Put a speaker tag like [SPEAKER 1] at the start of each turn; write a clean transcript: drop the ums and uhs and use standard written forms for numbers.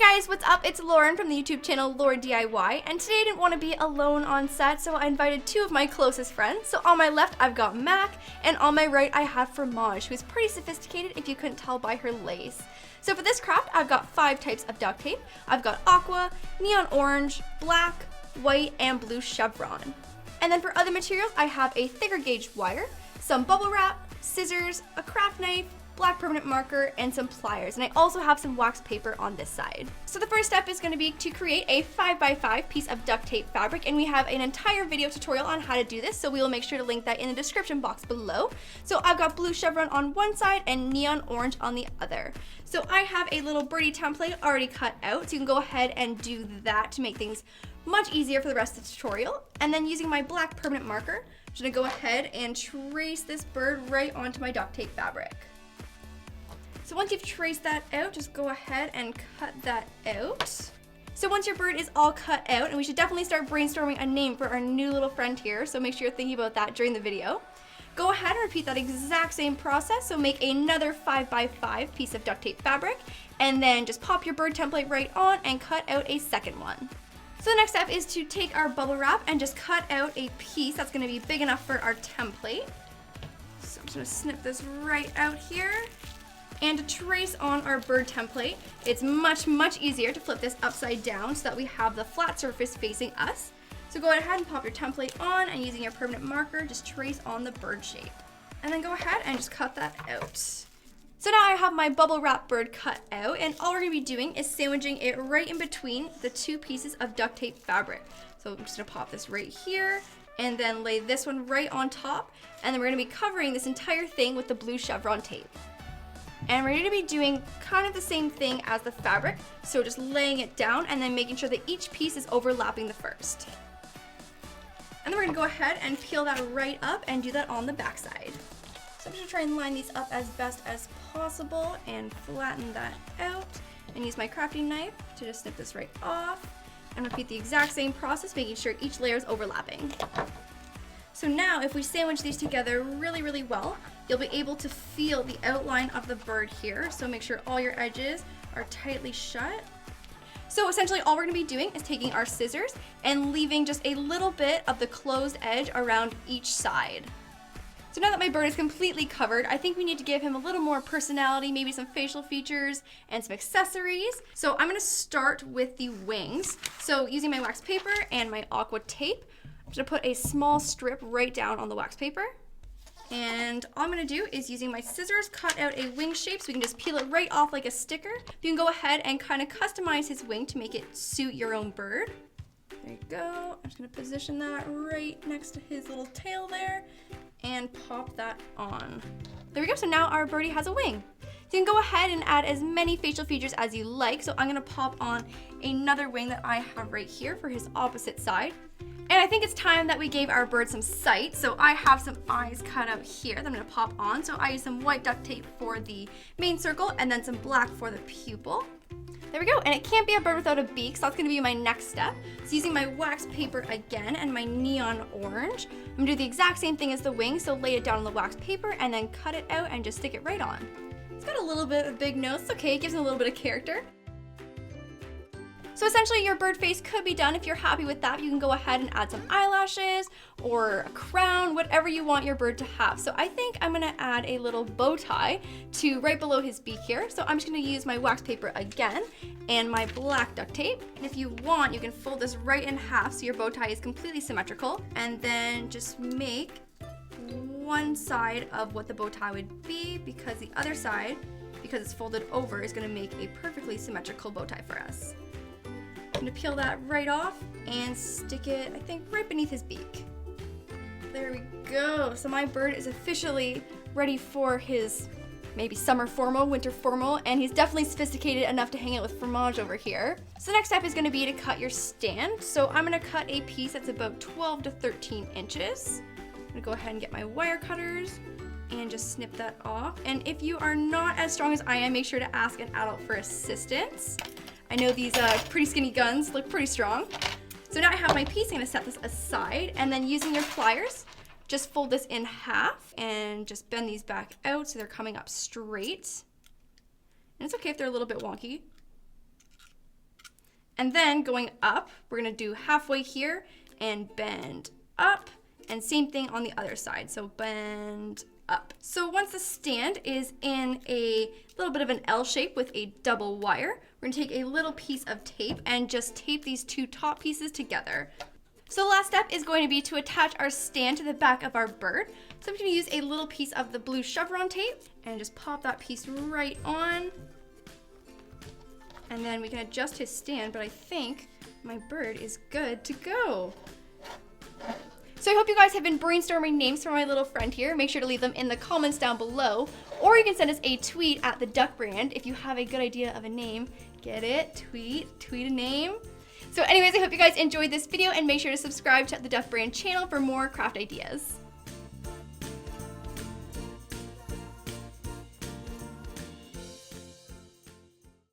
[SPEAKER 1] guys, what's up? It's Lauren from the YouTube channel LaurDIY, and today I didn't want to be alone on set, so I invited two of my closest friends. So on my left, I've got Mac, and on my right, I have Fromage, who's pretty sophisticated if you couldn't tell by her lace. So for this craft, I've got 5 types of duct tape. I've got aqua, neon orange, black, white, and blue chevron. And then for other materials, I have a thicker gauge wire, some bubble wrap, scissors, a craft knife, black permanent marker, and some pliers. And I also have some wax paper on this side. So the first step is going to be to create a 5x5 piece of duct tape fabric, and we have an entire video tutorial on how to do this, so we will make sure to link that in the description box below. So I've got blue chevron on one side and neon orange on the other. So I have a little birdie template already cut out, so you can go ahead and do that to make things much easier for the rest of the tutorial. And then using my black permanent marker, I'm just going to go ahead and trace this bird right onto my duct tape fabric. So once you've traced that out, just go ahead and cut that out. So once your bird is all cut out, and we should definitely start brainstorming a name for our new little friend here, so make sure you're thinking about that during the video. Go ahead and repeat that exact same process, so make another 5x5 piece of duct tape fabric, and then just pop your bird template right on and cut out a second one. So the next step is to take our bubble wrap and just cut out a piece that's going to be big enough for our template. So I'm just going to snip this right out here. And to trace on our bird template, it's much easier to flip this upside down so that we have the flat surface facing us. So go ahead and pop your template on, and using your permanent marker, just trace on the bird shape. And then go ahead and just cut that out. So now I have my bubble wrap bird cut out, and all we're gonna be doing is sandwiching it right in between the 2 pieces of duct tape fabric. So I'm just gonna pop this right here, and then lay this one right on top, and then we're gonna be covering this entire thing with the blue chevron tape. And we're going to be doing kind of the same thing as the fabric, so just laying it down and then making sure that each piece is overlapping the first. And then we're going to go ahead and peel that right up and do that on the back side. So I'm just going to try and line these up as best as possible and flatten that out, and use my crafting knife to just snip this right off, and repeat the exact same process, making sure each layer is overlapping. So now if we sandwich these together really well, you'll be able to feel the outline of the bird here, so make sure all your edges are tightly shut. So essentially all we're going to be doing is taking our scissors and leaving just a little bit of the closed edge around each side. So now that my bird is completely covered, I think we need to give him a little more personality, maybe some facial features and some accessories. So I'm going to start with the wings. So using my wax paper and my aqua tape, I'm going to put a small strip right down on the wax paper. And all I'm going to do is, using my scissors, cut out a wing shape so we can just peel it right off like a sticker. You can go ahead and kind of customize his wing to make it suit your own bird. There you go. I'm just going to position that right next to his little tail there and pop that on. There we go. So now our birdie has a wing. So you can go ahead and add as many facial features as you like. So I'm going to pop on another wing that I have right here for his opposite side. And I think it's time that we gave our bird some sight. So I have some eyes cut out here that I'm going to pop on. So I use some white duct tape for the main circle and then some black for the pupil. There we go. And it can't be a bird without a beak, so that's going to be my next step. So using my wax paper again and my neon orange, I'm going to do the exact same thing as the wing. So lay it down on the wax paper and then cut it out and just stick it right on. It's got a little bit of a big nose. It's okay. It gives it a little bit of character. So essentially your bird face could be done. If you're happy with that, you can go ahead and add some eyelashes or a crown, whatever you want your bird to have. So I think I'm gonna add a little bow tie to right below his beak here. So I'm just gonna use my wax paper again and my black duct tape. And if you want, you can fold this right in half so your bow tie is completely symmetrical, and then just make one side of what the bow tie would be, because the other side, because it's folded over, is gonna make a perfectly symmetrical bow tie for us. I'm going to peel that right off and stick it, I think, right beneath his beak. There we go. So my bird is officially ready for his maybe summer formal, winter formal, and he's definitely sophisticated enough to hang out with Fromage over here. So the next step is going to be to cut your stand. So I'm going to cut a piece that's about 12 to 13 inches. I'm going to go ahead and get my wire cutters and just snip that off. And if you are not as strong as I am, make sure to ask an adult for assistance. I know these pretty skinny guns look pretty strong. So now I have my piece. I'm going to set this aside, and then using your pliers, just fold this in half and just bend these back out so they're coming up straight. And it's okay if they're a little bit wonky. And then going up, we're gonna do halfway here and bend up, and same thing on the other side, so bend up. So once the stand is in a little bit of an L shape with a double wire, we're gonna take a little piece of tape and just tape these two top pieces together. So the last step is going to be to attach our stand to the back of our bird. So I'm gonna use a little piece of the blue chevron tape and just pop that piece right on. And then we can adjust his stand, but I think my bird is good to go. So I hope you guys have been brainstorming names for my little friend here. Make sure to leave them in the comments down below. Or you can send us a tweet at the Duct brand if you have a good idea of a name. Get it? Tweet a name. So anyways, I hope you guys enjoyed this video and make sure to subscribe to the Duct brand channel for more craft ideas.